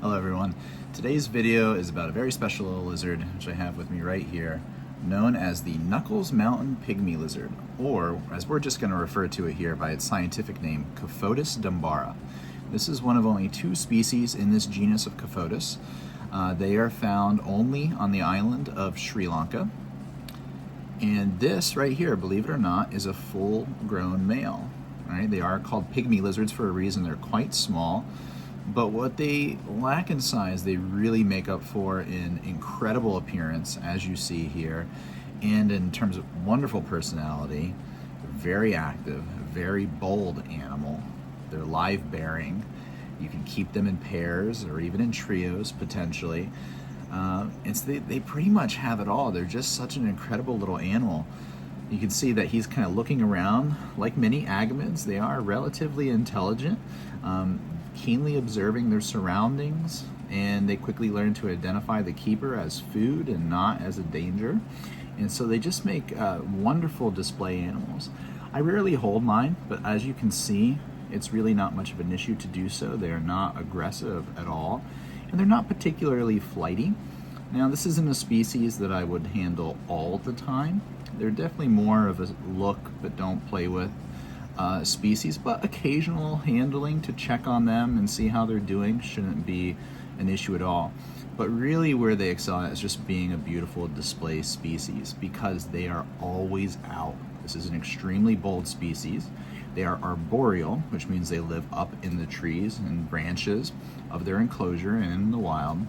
Hello everyone. Today's video is about a very special little lizard, which I have with me right here, known as the Knuckles Mountain Pygmy Lizard, or as we're just going to refer to it here by its scientific name, Cophotis dumbara. This is one of only 2 species in this genus of Cophotis. They are found only on the island of Sri Lanka. And this right here, believe it or not, is a full-grown male. Right? They are called pygmy lizards for a reason. They're quite small. But what they lack in size, they really make up for in incredible appearance, as you see here, and in terms of wonderful personality. Very active, very bold animal. They're live-bearing. You can keep them in pairs or even in trios, potentially. They pretty much have it all. They're just such an incredible little animal. You can see that he's kind of looking around. Like many agamids, they are relatively intelligent, keenly observing their surroundings, and they quickly learn to identify the keeper as food and not as a danger. And so they just make wonderful display animals. I rarely hold mine, but as you can see, it's really not much of an issue to do so. They are not aggressive at all, and they're not particularly flighty. Now, this isn't a species that I would handle all the time. They're definitely more of a look but don't play with species, but occasional handling to check on them and see how they're doing shouldn't be an issue at all. But really where they excel at is just being a beautiful display species, because they are always out. This is an extremely bold species. They are arboreal, which means they live up in the trees and branches of their enclosure and in the wild.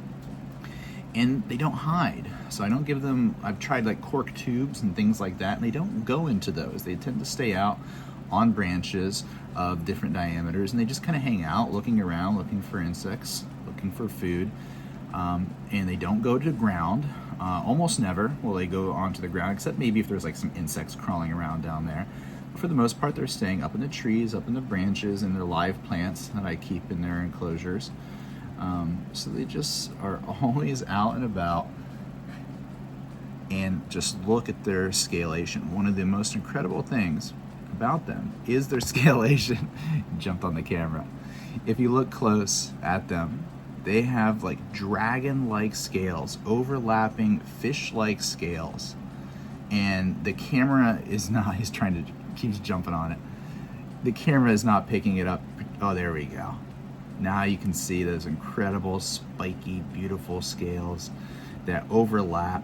And they don't hide. So I don't give them, I've tried like cork tubes and things like that, and they don't go into those. They tend to stay out on branches of different diameters, and they just kind of hang out, looking around, looking for insects, looking for food. And they don't go to the ground. Almost never will they go onto the ground, except maybe if there's like some insects crawling around down there. For the most part, they're staying up in the trees, up in the branches, and their live plants that I keep in their enclosures. So they just are always out and about. And just look at their scalation. One of the most incredible things about them is their scalation. Jumped on the camera. If you look close at them, they have like dragon-like scales, overlapping fish-like scales. And the camera is not, keeps jumping on it. The camera is not picking it up. Oh, there we go. Now you can see those incredible, spiky, beautiful scales that overlap.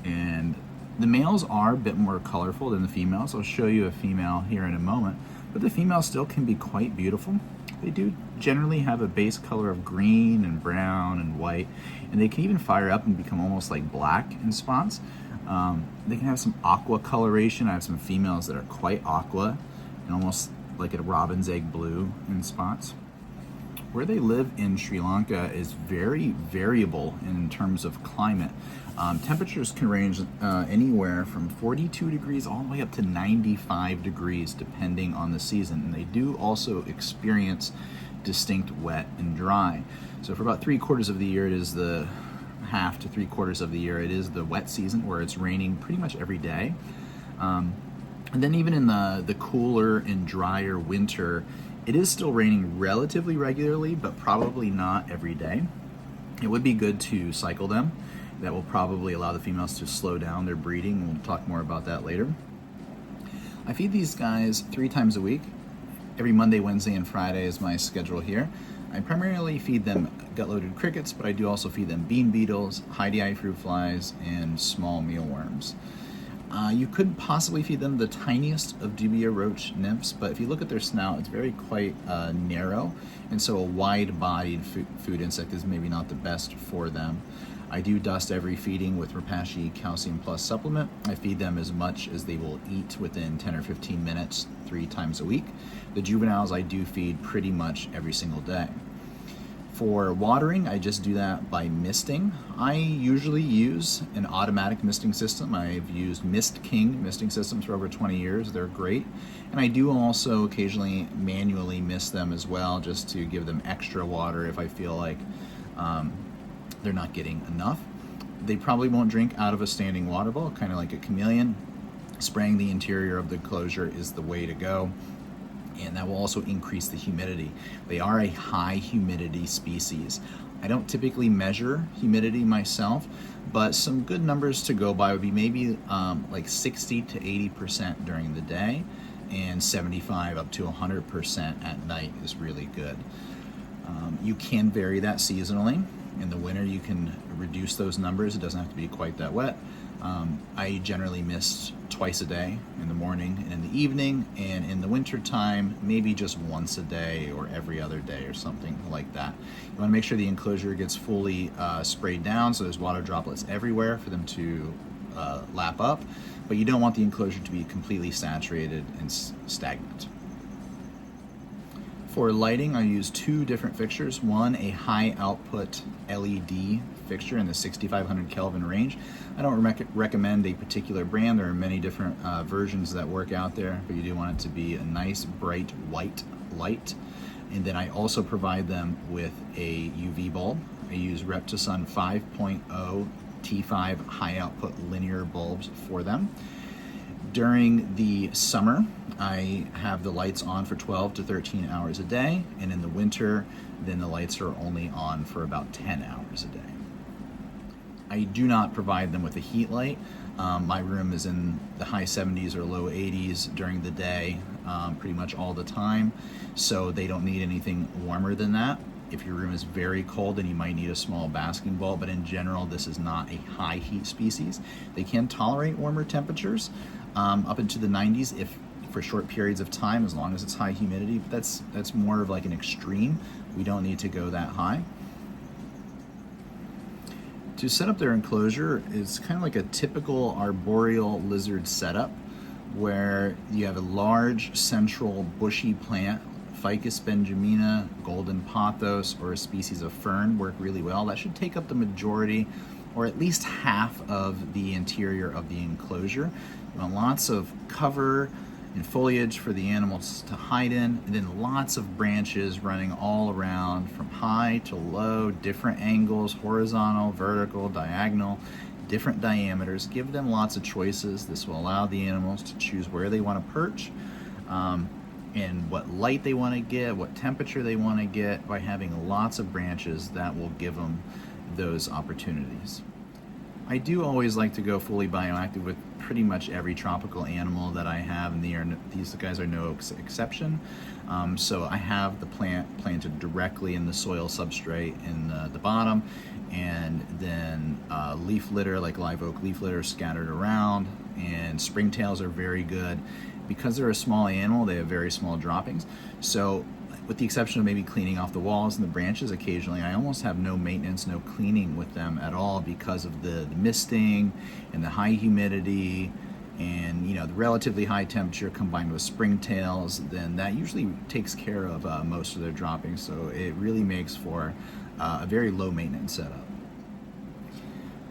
And the males are a bit more colorful than the females. I'll show you a female here in a moment, but the females still can be quite beautiful. They do generally have a base color of green and brown and white, and they can even fire up and become almost like black in spots. They can have some aqua coloration. I have some females that are quite aqua and almost like a robin's egg blue in spots. Where they live in Sri Lanka is very variable in terms of climate. Temperatures can range anywhere from 42 degrees all the way up to 95 degrees depending on the season. And they do also experience distinct wet and dry. So for about 3/4 of the year, it is the half to 3/4 of the year, it is the wet season where it's raining pretty much every day. And then even in the cooler and drier winter, it is still raining relatively regularly, but probably not every day. It would be good to cycle them. That will probably allow the females to slow down their breeding. We'll talk more about that later. I feed these guys 3 times a week. Every Monday, Wednesday, and Friday is my schedule here. I primarily feed them gut-loaded crickets, but I do also feed them bean beetles, Hardier fruit flies, and small mealworms. You could possibly feed them the tiniest of dubia roach nymphs, but if you look at their snout, it's quite narrow, and so a wide-bodied food insect is maybe not the best for them. I do dust every feeding with Repashy Calcium Plus supplement. I feed them as much as they will eat within 10 or 15 minutes, 3 times a week. The juveniles I do feed pretty much every single day. For watering, I just do that by misting. I usually use an automatic misting system. I've used Mist King misting systems for over 20 years. They're great. And I do also occasionally manually mist them as well, just to give them extra water if I feel like they're not getting enough. They probably won't drink out of a standing water bowl, kind of like a chameleon. Spraying the interior of the enclosure is the way to go. and that will also increase the humidity. They are a high humidity species. I don't typically measure humidity myself, but some good numbers to go by would be maybe like 60 to 80% during the day, and 75 up to 100% at night is really good. You can vary that seasonally. In the winter, you can reduce those numbers. It doesn't have to be quite that wet. I generally mist twice a day, in the morning and in the evening, and in the winter time, maybe just once a day or every other day or something like that. You want to make sure the enclosure gets fully sprayed down, so there's water droplets everywhere for them to lap up, but you don't want the enclosure to be completely saturated and stagnant. For lighting, I use two different fixtures. One, a high output LED fixture in the 6500 Kelvin range. I don't recommend a particular brand. There are many different versions that work out there, but you do want it to be a nice bright white light. And then I also provide them with a UV bulb. I use Reptosun 5.0 T5 high output linear bulbs for them. During the summer, I have the lights on for 12 to 13 hours a day, and in the winter, then the lights are only on for about 10 hours a day. I do not provide them with a heat light. My room is in the high 70s or low 80s during the day, pretty much all the time, so they don't need anything warmer than that. If your room is very cold, then you might need a small basking bulb, but in general, this is not a high heat species. They can tolerate warmer temperatures, up into the 90s if for short periods of time, as long as it's high humidity. But that's more of like an extreme. We don't need to go that high. To set up their enclosure is kind of like a typical arboreal lizard setup, where you have a large central bushy plant. Ficus benjamina, golden pothos, or a species of fern work really well. That should take up the majority, or at least half of the interior of the enclosure. You want lots of cover and foliage for the animals to hide in, and then lots of branches running all around from high to low, different angles, horizontal, vertical, diagonal, different diameters. Give them lots of choices. This will allow the animals to choose where they want to perch, and what light they want to get, what temperature they want to get. By having lots of branches, that will give them those opportunities. I do always like to go fully bioactive with pretty much every tropical animal that I have, and these guys are no exception. So I have the plant planted directly in the soil substrate in the bottom, and then leaf litter, like live oak leaf litter, scattered around, and springtails are very good. Because they're a small animal, they have very small droppings. So with the exception of maybe cleaning off the walls and the branches occasionally, I almost have no maintenance, no cleaning with them at all, because of the misting and the high humidity and the relatively high temperature combined with springtails. Then that usually takes care of most of their droppings. So it really makes for a very low maintenance setup.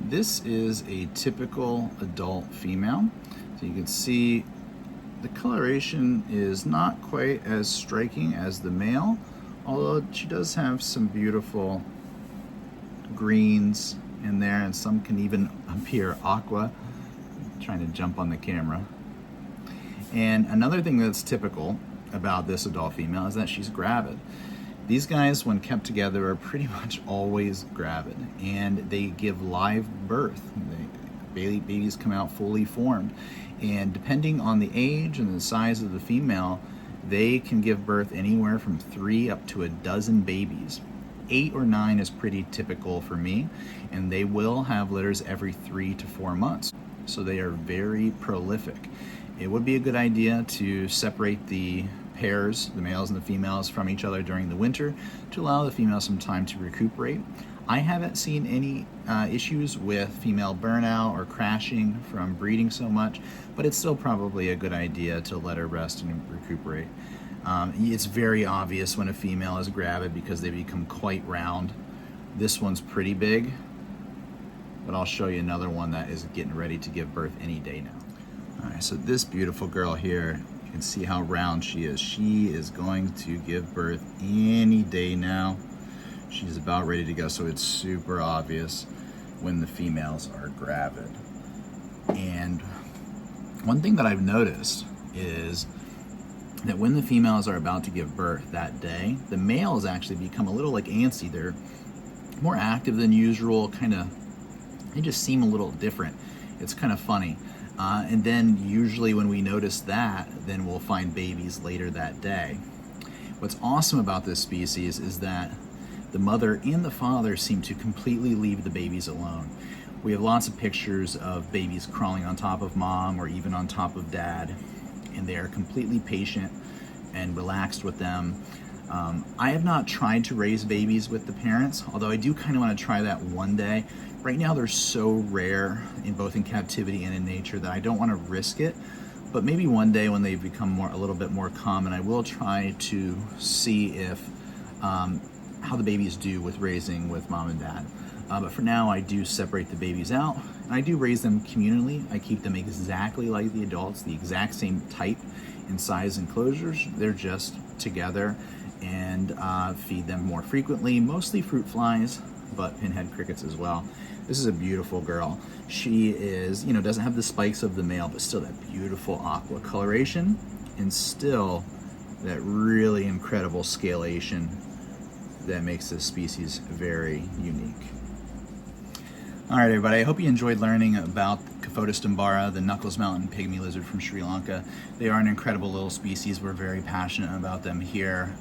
This is a typical adult female. So you can see the coloration is not quite as striking as the male, although she does have some beautiful greens in there, and some can even appear aqua. I'm trying to jump on the camera. And another thing that's typical about this adult female is that she's gravid. These guys, when kept together, are pretty much always gravid, and they give live birth. Babies come out fully formed, and depending on the age and the size of the female, they can give birth anywhere from 3 up to a dozen babies. 8 or 9 is pretty typical for me, and they will have litters every 3 to 4 months. So they are very prolific. It would be a good idea to separate the pairs, the males and the females, from each other during the winter to allow the females some time to recuperate. I haven't seen any issues with female burnout or crashing from breeding so much, but it's still probably a good idea to let her rest and recuperate. It's very obvious when a female is gravid because they become quite round. This one's pretty big, but I'll show you another one that is getting ready to give birth any day now. All right, so this beautiful girl here, you can see how round she is. She is going to give birth any day now. She's about ready to go, so it's super obvious when the females are gravid. And one thing that I've noticed is that when the females are about to give birth that day, the males actually become a little like antsy. more active than usual, they just seem a little different. It's kind of funny. And then usually when we notice that, then we'll find babies later that day. What's awesome about this species is that the mother and the father seem to completely leave the babies alone. We have lots of pictures of babies crawling on top of mom or even on top of dad, and they are completely patient and relaxed with them. I have not tried to raise babies with the parents, although I do kind of want to try that one day. Right now they're so rare in both in captivity and in nature that I don't want to risk it. But maybe one day when they become a little bit more common, I will try to see if how the babies do with raising with mom and dad. But for now, I do separate the babies out, and I do raise them communally. I keep them exactly like the adults, the exact same type and size enclosures. They're just together, and feed them more frequently, mostly fruit flies, but pinhead crickets as well. This is a beautiful girl. She is, doesn't have the spikes of the male, but still that beautiful aqua coloration, and still that really incredible scalation that makes this species very unique. All right, everybody, I hope you enjoyed learning about Cophotis dumbara, the Knuckles Mountain pygmy lizard from Sri Lanka. They are an incredible little species. We're very passionate about them here,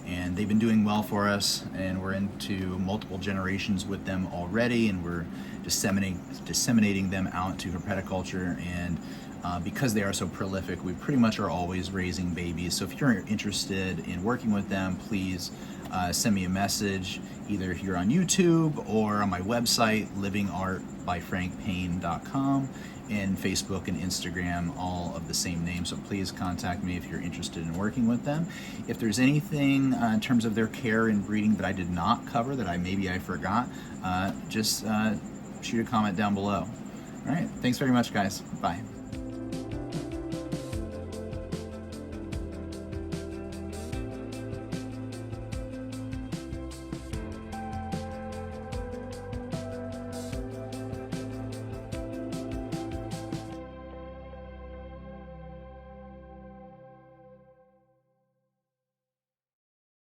and they've been doing well for us, and we're into multiple generations with them already, and we're disseminating them out to herpetoculture, and because they are so prolific, we pretty much are always raising babies. So if you're interested in working with them, please send me a message either here on YouTube or on my website, livingartbyfrankpayne.com, and Facebook and Instagram, all of the same name. So please contact me if you're interested in working with them. If there's anything in terms of their care and breeding that I did not cover, that maybe I forgot, just shoot a comment down below. All right, thanks very much, guys. Bye.